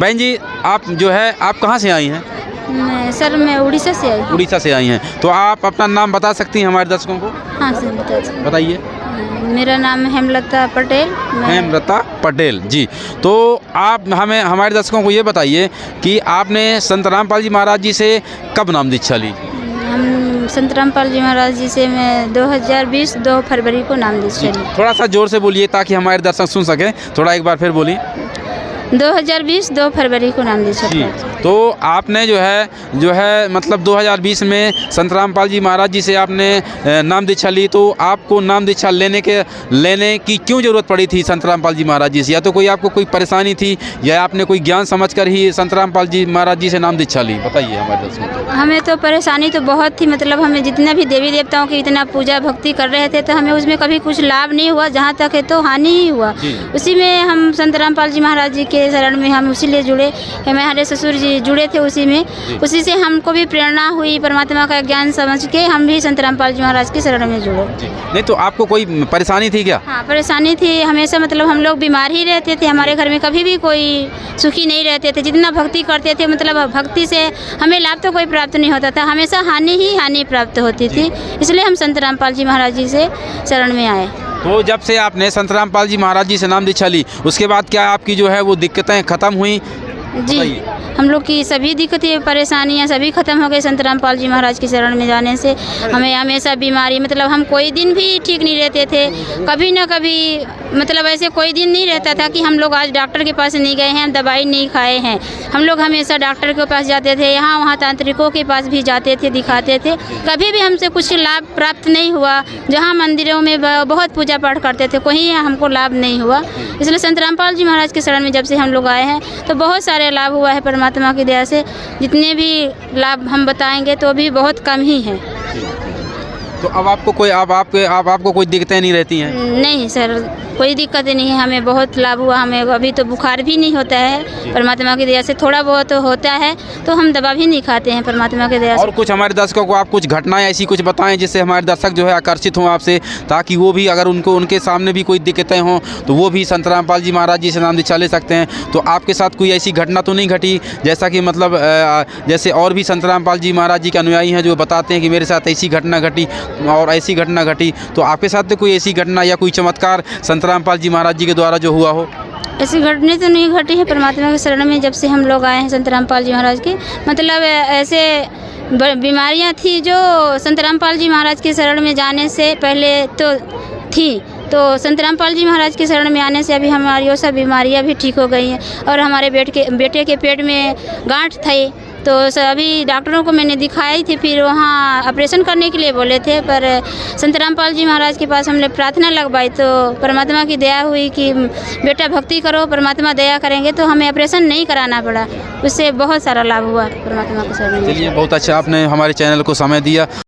बहन जी, आप जो है आप कहाँ से आई हैं? मैं उड़ीसा से आई हूँ। उड़ीसा से आई हैं, तो आप अपना नाम बता सकती हैं हमारे दर्शकों को? हाँ सर, बता। बताइए। मेरा नाम हेमलता पटेल। हेमलता पटेल जी। तो आप हमें हमारे दर्शकों को ये बताइए कि आपने संत रामपाल जी महाराज जी से कब नाम दीक्षा ली? हम संत रामपाल जी महाराज जी से मैं 2020 2 फरवरी को नाम दीक्षा ली। थोड़ा सा जोर से बोलिए ताकि हमारे दर्शक सुन सकें। थोड़ा एक बार फिर बोलिए। 2020 2 फरवरी को नाम दीक्षा ली। तो आपने जो है मतलब 2020 में संत रामपाल जी महाराज जी से आपने नाम दीक्षा ली, तो आपको नाम दीक्षा लेने की क्यों ज़रूरत पड़ी थी संत रामपाल जी महाराज जी से? या तो कोई आपको कोई परेशानी थी या आपने कोई ज्ञान समझकर ही संत रामपाल जी महाराज जी से नाम दीक्षा ली? बताइए हमारे दर्शकों को। हमें तो परेशानी तो बहुत थी, मतलब हमें जितना भी देवी देवताओं की इतना पूजा भक्ति कर रहे थे तो हमें उसमें कभी कुछ लाभ नहीं हुआ, जहाँ तक है तो हानि ही हुआ। उसी में हम संत रामपाल जी महाराज जी के शरण में हम उसीलिए जुड़े। हमारे ससुर जी जुड़े थे उसी में, उसी से हमको भी प्रेरणा हुई, परमात्मा का ज्ञान समझ के हम भी संत रामपाल जी महाराज के शरण में जुड़े। नहीं तो आपको कोई परेशानी थी क्या? हाँ, परेशानी थी हमेशा, मतलब हम लोग बीमार ही रहते थे। हमारे घर में कभी भी कोई सुखी नहीं रहते थे। जितना भक्ति करते थे, मतलब भक्ति से हमें लाभ तो कोई प्राप्त नहीं होता था, हमेशा हानि ही हानि प्राप्त होती थी। इसलिए हम संत रामपाल जी महाराज जी से शरण में आए। तो जब से आपने संत रामपाल जी महाराज जी से नाम दीक्षा ली, उसके बाद क्या आपकी जो है वो दिक्कतें ख़त्म हुई? जी, हम लोग की सभी दिक्कतें परेशानियां सभी खत्म हो गई संत रामपाल जी महाराज की शरण में जाने से। हमें हमेशा बीमारी, मतलब हम कोई दिन भी ठीक नहीं रहते थे, कभी ना कभी, मतलब ऐसे कोई दिन नहीं रहता था कि हम लोग आज डॉक्टर के पास नहीं गए हैं, दवाई नहीं खाए हैं। हम लोग हमेशा डॉक्टर के पास जाते थे, यहाँ वहाँ तांत्रिकों के पास भी जाते थे, दिखाते थे। कभी भी हमसे कुछ लाभ प्राप्त नहीं हुआ। जहाँ मंदिरों में बहुत पूजा पाठ करते थे, कहीं हमको लाभ नहीं हुआ। इसलिए संत रामपाल जी महाराज के शरण में जब से हम लोग आए हैं तो बहुत सारे लाभ हुआ है परमात्मा की दया से। जितने भी लाभ हम बताएंगे तो भी बहुत कम ही है। तो अब आपको कोई दिक्कतें नहीं रहती हैं? नहीं सर, कोई दिक्कत नहीं है, हमें बहुत लाभ हुआ। हमें अभी तो बुखार भी नहीं होता है परमात्मा की दया से। थोड़ा बहुत होता है तो हम दवा भी नहीं खाते हैं परमात्मा की दया से। और कुछ हमारे दर्शकों को आप कुछ घटनाएं ऐसी कुछ बताएं जिससे हमारे दर्शक जो है आकर्षित हों आपसे, ताकि वो भी अगर उनके सामने भी कोई दिक्कतें हों तो वो भी संत रामपाल जी महाराज जी से नाम दीक्षा ले सकते हैं। तो आपके साथ कोई ऐसी घटना तो नहीं घटी जैसा कि मतलब जैसे और भी संत रामपाल जी महाराज जी के अनुयायी हैं जो बताते हैं कि मेरे साथ ऐसी घटना घटी और ऐसी घटना घटी, तो आपके साथ तो कोई ऐसी घटना या कोई चमत्कार संत रामपाल जी महाराज जी के द्वारा जो हुआ हो? ऐसी घटना तो नहीं घटी है परमात्मा के शरण में जब से हम लोग आए हैं संत रामपाल जी महाराज के। मतलब ऐसे बीमारियां थी जो संत रामपाल जी महाराज के शरण में जाने से पहले तो थी, तो संत रामपाल जी महाराज के शरण में आने से अभी हमारी वो सब बीमारियां भी ठीक हो गई हैं। और हमारे बेटे के पेट में गांठ थी, तो सभी डॉक्टरों को मैंने दिखाई थी, फिर वहाँ ऑपरेशन करने के लिए बोले थे, पर संत रामपाल जी महाराज के पास हमने प्रार्थना लगवाई तो परमात्मा की दया हुई कि बेटा भक्ति करो, परमात्मा दया करेंगे, तो हमें ऑपरेशन नहीं कराना पड़ा। उससे बहुत सारा लाभ हुआ परमात्मा के शरण में। चलिए, बहुत अच्छा आपने हमारे चैनल को समय दिया।